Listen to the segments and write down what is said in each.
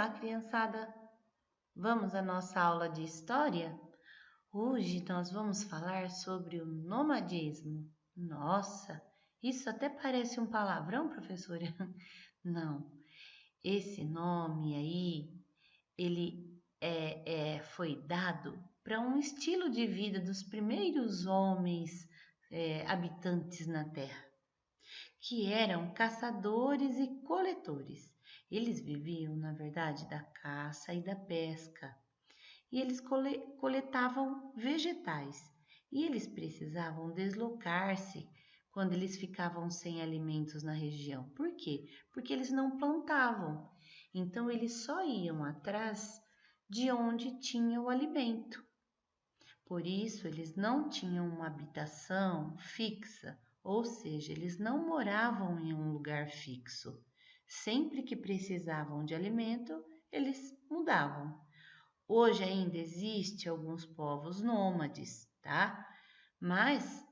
Olá, criançada! Vamos à nossa aula de história? Hoje nós vamos falar sobre o nomadismo. Nossa, isso até parece um palavrão, professora? Não, esse nome aí, ele foi dado para um estilo de vida dos primeiros homens habitantes na Terra, que eram caçadores e coletores. Eles viviam, na verdade, da caça e da pesca, e eles coletavam vegetais, e eles precisavam deslocar-se quando eles ficavam sem alimentos na região. Por quê? Porque eles não plantavam, então eles só iam atrás de onde tinha o alimento. Por isso, eles não tinham uma habitação fixa, ou seja, eles não moravam em um lugar fixo. Sempre que precisavam de alimento, eles mudavam. Hoje ainda existe alguns povos nômades, tá? Mas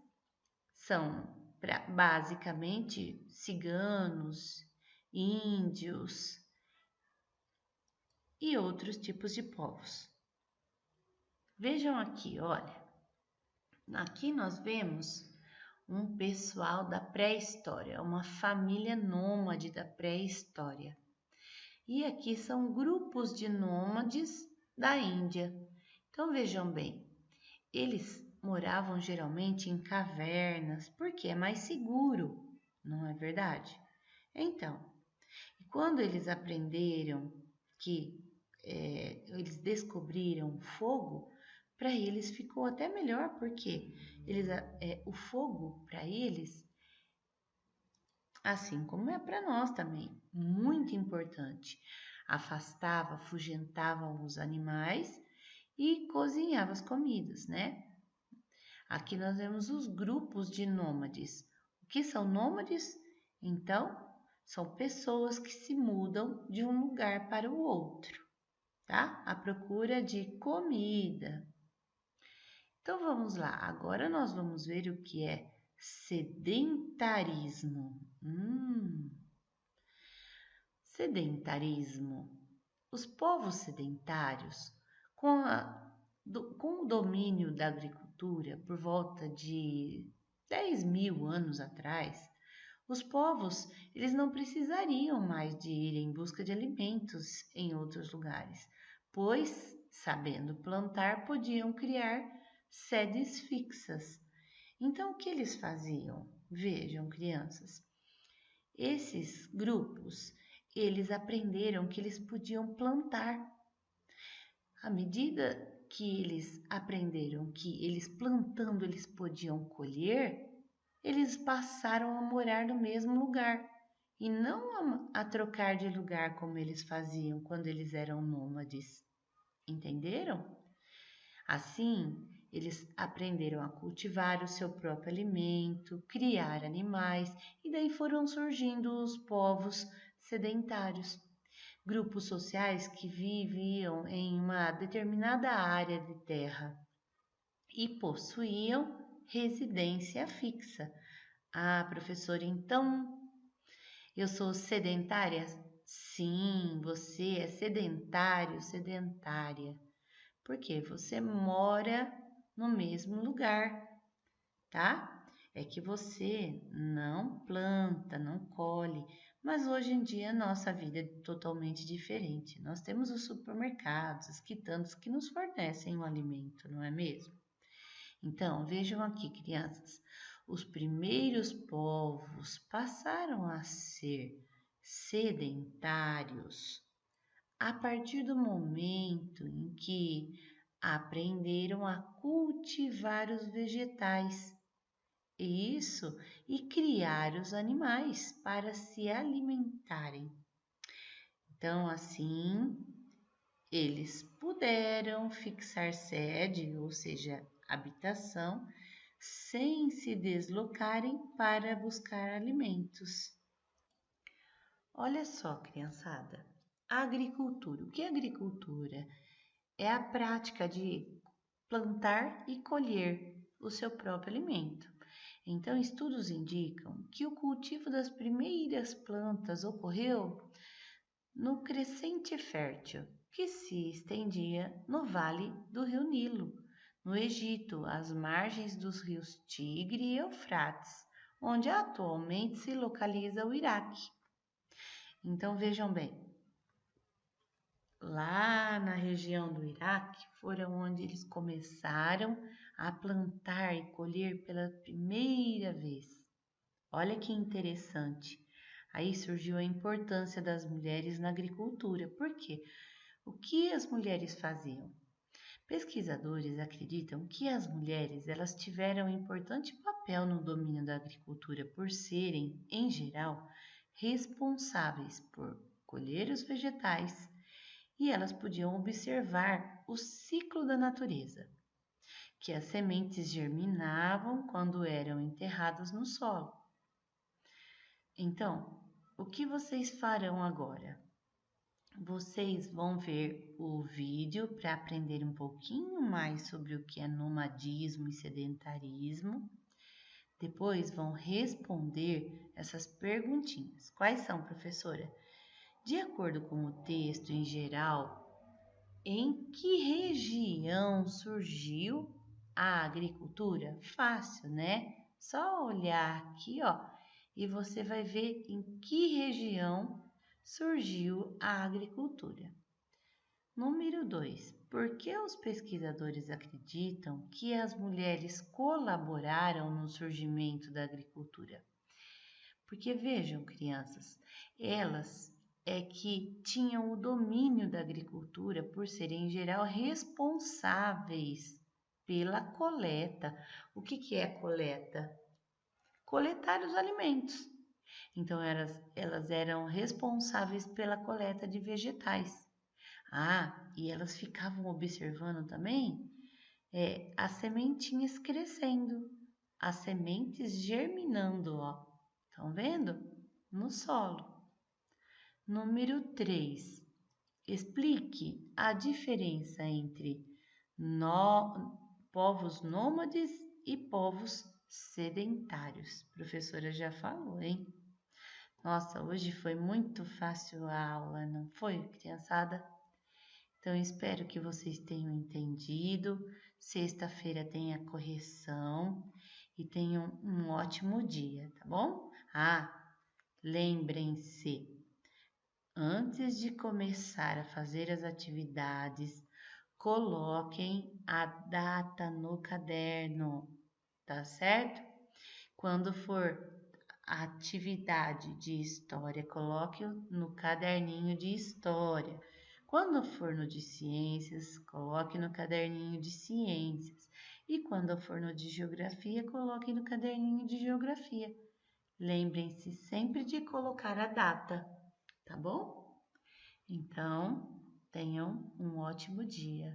são basicamente ciganos, índios e outros tipos de povos. Vejam aqui, olha. Aqui nós vemos um pessoal da pré-história, uma família nômade da pré-história. E aqui são grupos de nômades da Índia. Então vejam bem, eles moravam geralmente em cavernas, porque é mais seguro, não é verdade? Então, quando eles aprenderam que eles descobriram fogo, para eles ficou até melhor, porque o fogo para eles, assim como é para nós também, muito importante. Afastava, afugentava os animais e cozinhava as comidas, né? Aqui nós vemos os grupos de nômades. O que são nômades? Então, são pessoas que se mudam de um lugar para o outro, tá? À procura de comida. Então vamos lá, agora nós vamos ver o que é sedentarismo. Sedentarismo. Os povos sedentários, com, com o domínio da agricultura por volta de 10.000 anos atrás, os povos eles não precisariam mais de ir em busca de alimentos em outros lugares, pois, sabendo plantar, podiam criar sedes fixas. Então, o que eles faziam? Vejam, crianças, esses grupos, eles aprenderam que eles podiam plantar. À medida que eles aprenderam que eles plantando eles podiam colher, eles passaram a morar no mesmo lugar e não a trocar de lugar como eles faziam quando eles eram nômades. Entenderam? Assim, eles aprenderam a cultivar o seu próprio alimento, criar animais e daí foram surgindo os povos sedentários, grupos sociais que viviam em uma determinada área de terra e possuíam residência fixa. Ah, professora, então eu sou sedentária? Sim, você é sedentário, sedentária, porque você mora no mesmo lugar, tá? É que você não planta, não colhe, mas hoje em dia nossa vida é totalmente diferente. Nós temos os supermercados, as quitandas que nos fornecem o alimento, não é mesmo? Então, vejam aqui, crianças, os primeiros povos passaram a ser sedentários a partir do momento em que aprenderam a cultivar os vegetais. Isso, e criar os animais para se alimentarem. Então, assim, eles puderam fixar sede, ou seja, habitação, sem se deslocarem para buscar alimentos. Olha só, criançada, a agricultura. O que é agricultura? É a prática de plantar e colher o seu próprio alimento. Então, estudos indicam que o cultivo das primeiras plantas ocorreu no crescente fértil, que se estendia no vale do rio Nilo, no Egito, às margens dos rios Tigre e Eufrates, onde atualmente se localiza o Iraque. Então vejam bem, lá na região do Iraque foram onde eles começaram a plantar e colher pela primeira vez. Olha que interessante. Aí surgiu a importância das mulheres na agricultura. Por quê? O que as mulheres faziam? Pesquisadores acreditam que as mulheres elas tiveram um importante papel no domínio da agricultura por serem, em geral, responsáveis por colher os vegetais e elas podiam observar o ciclo da natureza, que as sementes germinavam quando eram enterradas no solo. Então, o que vocês farão agora? Vocês vão ver o vídeo para aprender um pouquinho mais sobre o que é nomadismo e sedentarismo. Depois vão responder essas perguntinhas. Quais são, professora? De acordo com o texto em geral, em que região surgiu a agricultura? Fácil, né? Só olhar aqui, ó, e você vai ver em que região surgiu a agricultura. Número 2. Por que os pesquisadores acreditam que as mulheres colaboraram no surgimento da agricultura? Porque vejam, crianças, elas é que tinham o domínio da agricultura por serem, em geral, responsáveis pela coleta. O que é coleta? Coletar os alimentos. Então, elas eram responsáveis pela coleta de vegetais. E elas ficavam observando também as sementinhas crescendo, as sementes germinando, ó. Estão vendo? No solo. Número 3. Explique a diferença entre povos nômades e povos sedentários. A professora já falou, hein? Nossa, hoje foi muito fácil a aula, não foi, criançada? Então, espero que vocês tenham entendido. Sexta-feira tem a correção e tenham um ótimo dia, tá bom? Lembrem-se, antes de começar a fazer as atividades, coloquem a data no caderno, tá certo? Quando for a atividade de história, coloque no caderninho de história. Quando for no de ciências, coloque no caderninho de ciências. E quando for no de geografia, coloque no caderninho de geografia. Lembrem-se sempre de colocar a data, tá bom? Então, tenham um ótimo dia.